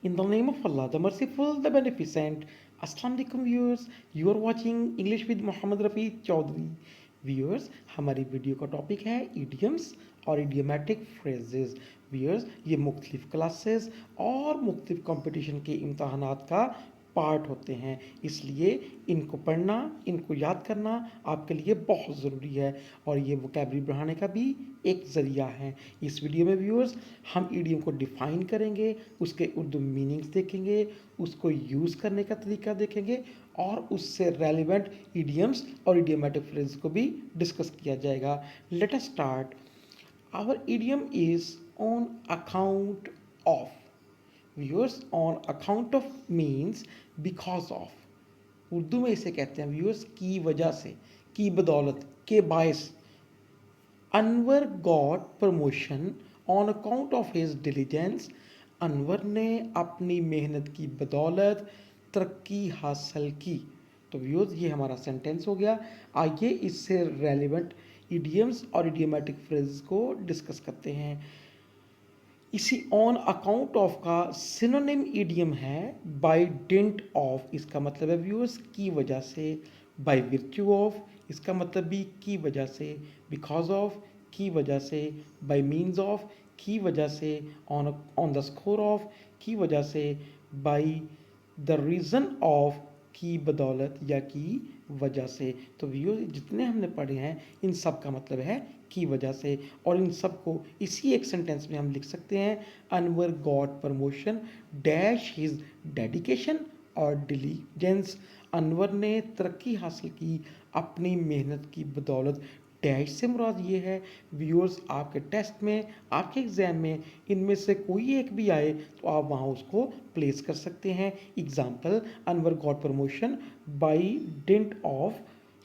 In the name of Allah, the Merciful, the Beneficent. Assalamu alaikum viewers, you are watching English with Mohammed Rafi Chaudhary. Viewers, हमारी video का topic है idioms और idiomatic phrases. Viewers, ये मुख्तलिफ classes और मुख्तलिफ competition के इम्तहानात का पार्ट होते हैं, इसलिए इनको पढ़ना, इनको याद करना आपके लिए बहुत ज़रूरी है और ये वोकैबुलरी बढ़ाने का भी एक ज़रिया है। इस वीडियो में व्यूअर्स हम ईडियम को डिफ़ाइन करेंगे, उसके उर्दू मीनिंग्स देखेंगे, उसको यूज़ करने का तरीका देखेंगे और उससे रेलिवेंट ईडियम्स और इडियोमेटिक फ्रेज को भी डिस्कस किया जाएगा। Let us start. Our idiom is on account of. Viewers, on account of means because of. Urdu में इसे कहते हैं व्यूअर्स की वजह से, की बदौलत, के बायस। Anwar got promotion on account of his diligence. Anwar ने अपनी मेहनत की बदौलत तरक्की हासिल की। तो व्यूअर्स, ये हमारा सेंटेंस हो गया। आइए इससे रेलिवेंट इडियम्स और इडियोमेटिक फ्रेज को डिस्कस करते हैं। इसी ऑन अकाउंट ऑफ का सिनोनिम इडियम है बाय डिंट ऑफ। इसका मतलब है व्यूअर्स की वजह से। बाय विर्च्यू ऑफ, इसका मतलब भी की वजह से। बिकॉज ऑफ, की वजह से। बाय मीन्स ऑफ, की वजह से। On on the score of, की वजह से। बाय द रीज़न ऑफ, की बदौलत या की वजह से। तो व्यूअर्स, जितने हमने पढ़े हैं इन सब का मतलब है की वजह से, और इन सब को इसी एक सेंटेंस में हम लिख सकते हैं। Anwar got promotion dash his dedication और डिलीजेंस। अनवर ने तरक्की हासिल की अपनी मेहनत की बदौलत। डैश से मुराद ये है व्यूअर्स, आपके टेस्ट में, आपके एग्ज़ाम में इनमें से कोई एक भी आए तो आप वहाँ उसको प्लेस कर सकते हैं। Example, Anwar got promotion by didn't of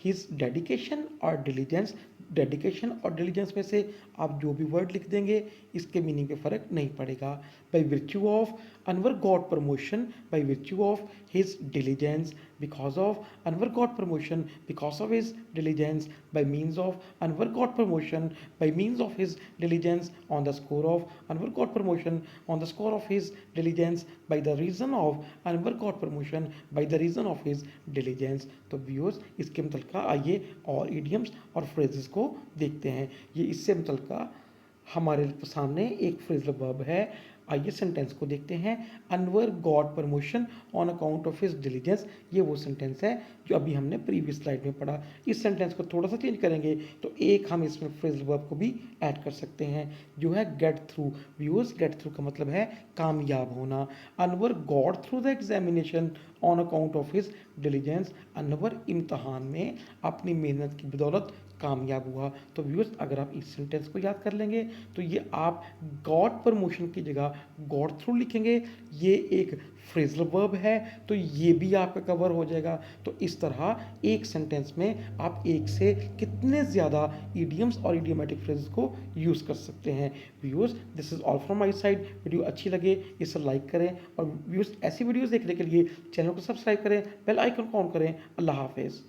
his dedication और डिलीजेंस। डेडिकेशन और डिलीजेंस में से आप जो भी वर्ड लिख देंगे इसके मीनिंग पे फ़र्क नहीं पड़ेगा। By virtue of, Anwar got promotion by virtue of his diligence. Because of, Anwar got promotion because of his diligence. By means of, Anwar got promotion by means of his diligence. On the score of, Anwar got promotion on the score of his diligence. By the reason of, Anwar got promotion by the reason of his diligence. तो viewers, इसके मतलब आइए और idioms और phrases को देखते हैं। ये इससे मतलब हमारे सामने एक फ्रेजल वर्ब है। आइए सेंटेंस को देखते हैं। Anwar got promotion on account of his diligence, ये वो सेंटेंस है जो अभी हमने प्रीवियस स्लाइड में पढ़ा। इस सेंटेंस को थोड़ा सा चेंज करेंगे तो एक हम इसमें फ्रेजल वर्ब को भी ऐड कर सकते हैं जो है get through. Viewers, get through का मतलब है कामयाब होना। Anwar got through the examination on account of his diligence. Anwar इम्तहान में अपनी मेहनत की बदौलत कामयाब हुआ। तो व्यूअर्स, अगर आप इस सेंटेंस को याद कर लेंगे तो ये आप गॉट प्रमोशन की जगह गॉट थ्रू लिखेंगे। ये एक फ्रेजल वर्ब है तो ये भी आपका कवर हो जाएगा। तो इस तरह एक सेंटेंस में आप एक से कितने ज़्यादा इडियम्स और इडियोमेटिक फ्रेजेस को यूज़ कर सकते हैं। Viewers, this is all from my side. Video अच्छी लगे इसे लाइक करें और व्यूअर्स ऐसी वीडियोज़ देखने के लिए चैनल को सब्सक्राइब करें, बेल आइकन को ऑन करें। अल्लाह हाफिज़।